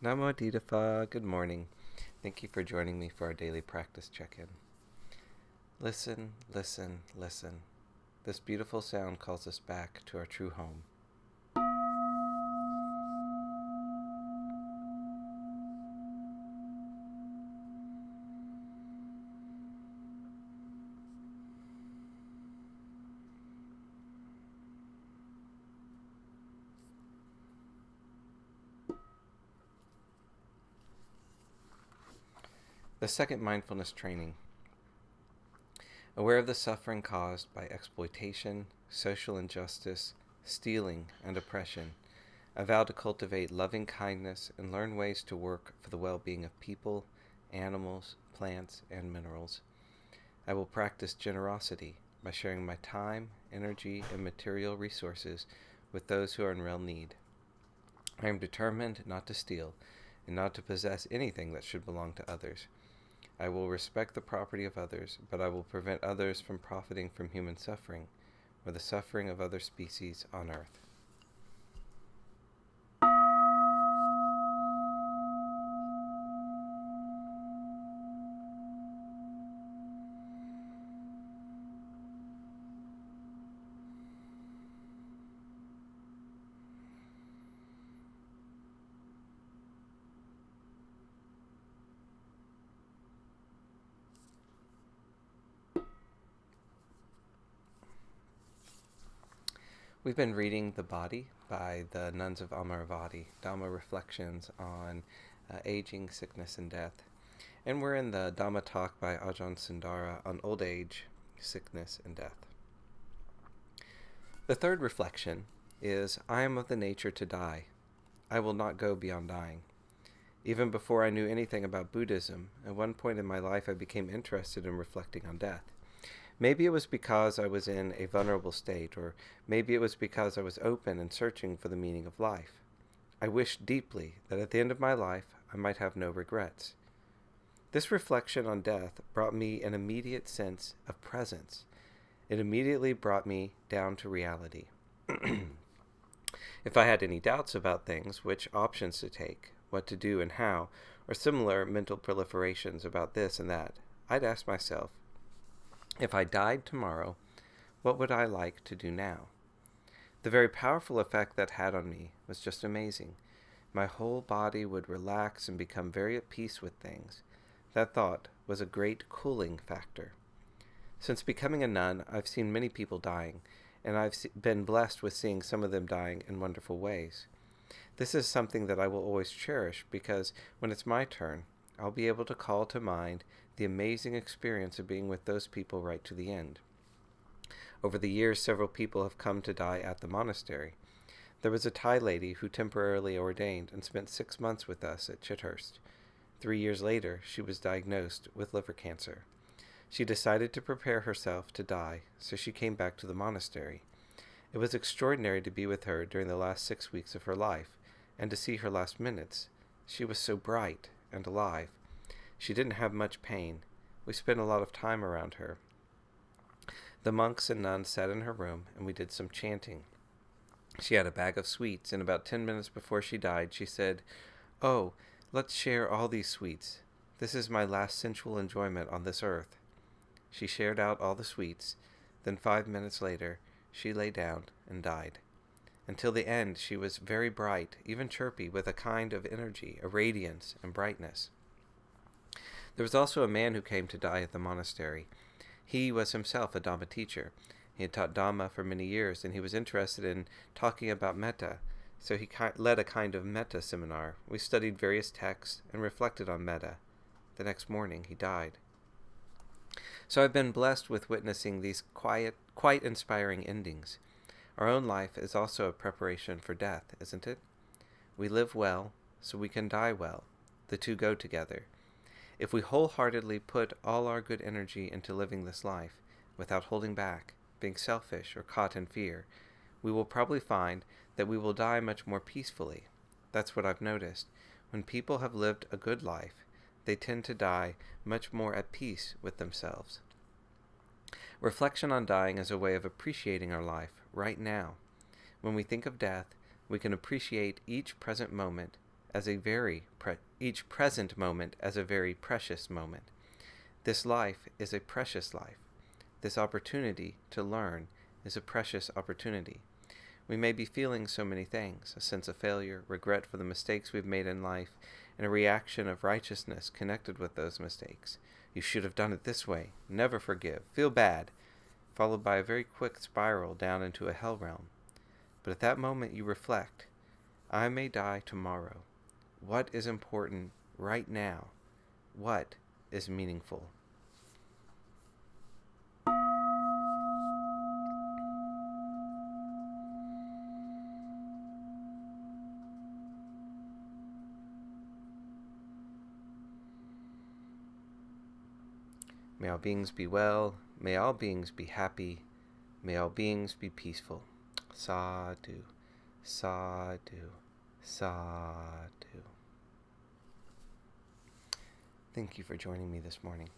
Namo Didafa, good morning. Thank you for joining me for our daily practice check-in. Listen, listen, listen. This beautiful sound calls us back to our true home. The second mindfulness training. Aware of the suffering caused by exploitation, social injustice, stealing, and oppression, I vow to cultivate loving kindness and learn ways to work for the well-being of people, animals, plants, and minerals. I will practice generosity by sharing my time, energy, and material resources with those who are in real need. I am determined not to steal and not to possess anything that should belong to others. I will respect the property of others, but I will prevent others from profiting from human suffering or the suffering of other species on earth. We've been reading The Body by the nuns of Amaravati, Dhamma reflections on aging, sickness, and death. And we're in the Dhamma talk by Ajahn Sundara on old age, sickness, and death. The third reflection is, I am of the nature to die. I will not go beyond dying. Even before I knew anything about Buddhism, at one point in my life I became interested in reflecting on death. Maybe it was because I was in a vulnerable state, or maybe it was because I was open and searching for the meaning of life. I wished deeply that at the end of my life I might have no regrets. This reflection on death brought me an immediate sense of presence. It immediately brought me down to reality. If I had any doubts about things, which options to take, what to do and how, or similar mental proliferations about this and that, I'd ask myself, if I died tomorrow, what would I like to do now? The very powerful effect that had on me was just amazing. My whole body would relax and become very at peace with things. That thought was a great cooling factor. Since becoming a nun, I've seen many people dying, and I've been blessed with seeing some of them dying in wonderful ways. This is something that I will always cherish because when it's my turn, I'll be able to call to mind the amazing experience of being with those people right to the end. Over the years, several people have come to die at the monastery. There was a Thai lady who temporarily ordained and spent 6 months with us at Chithurst. 3 years later, she was diagnosed with liver cancer. She decided to prepare herself to die, so she came back to the monastery. It was extraordinary to be with her during the last 6 weeks of her life, and to see her last minutes. She was so bright and alive. She didn't have much pain. We spent a lot of time around her. The monks and nuns sat in her room, and we did some chanting. She had a bag of sweets, and about 10 minutes before she died, she said, "Oh, let's share all these sweets. This is my last sensual enjoyment on this earth." She shared out all the sweets. Then 5 minutes later, she lay down and died. Until the end, she was very bright, even chirpy, with a kind of energy, a radiance and brightness. There was also a man who came to die at the monastery. He was himself a Dhamma teacher. He had taught Dhamma for many years, and he was interested in talking about Metta, so he led a kind of Metta seminar. We studied various texts and reflected on Metta. The next morning, he died. So I've been blessed with witnessing these quite inspiring endings. Our own life is also a preparation for death, isn't it? We live well, so we can die well. The two go together. If we wholeheartedly put all our good energy into living this life, without holding back, being selfish or caught in fear, we will probably find that we will die much more peacefully. That's what I've noticed. When people have lived a good life, they tend to die much more at peace with themselves. Reflection on dying is a way of appreciating our life right now. When we think of death, we can appreciate each present moment as each present moment as a very precious moment. This life is a precious life. This opportunity to learn is a precious opportunity. We may be feeling so many things, a sense of failure, regret for the mistakes we've made in life, and a reaction of righteousness connected with those mistakes. You should have done it this way. Never forgive. Feel bad. Followed by a very quick spiral down into a hell realm. But at that moment you reflect, I may die tomorrow. What is important right now? What is meaningful? May all beings be well. May all beings be happy. May all beings be peaceful. Sadhu, sadhu, sadhu. Thank you for joining me this morning.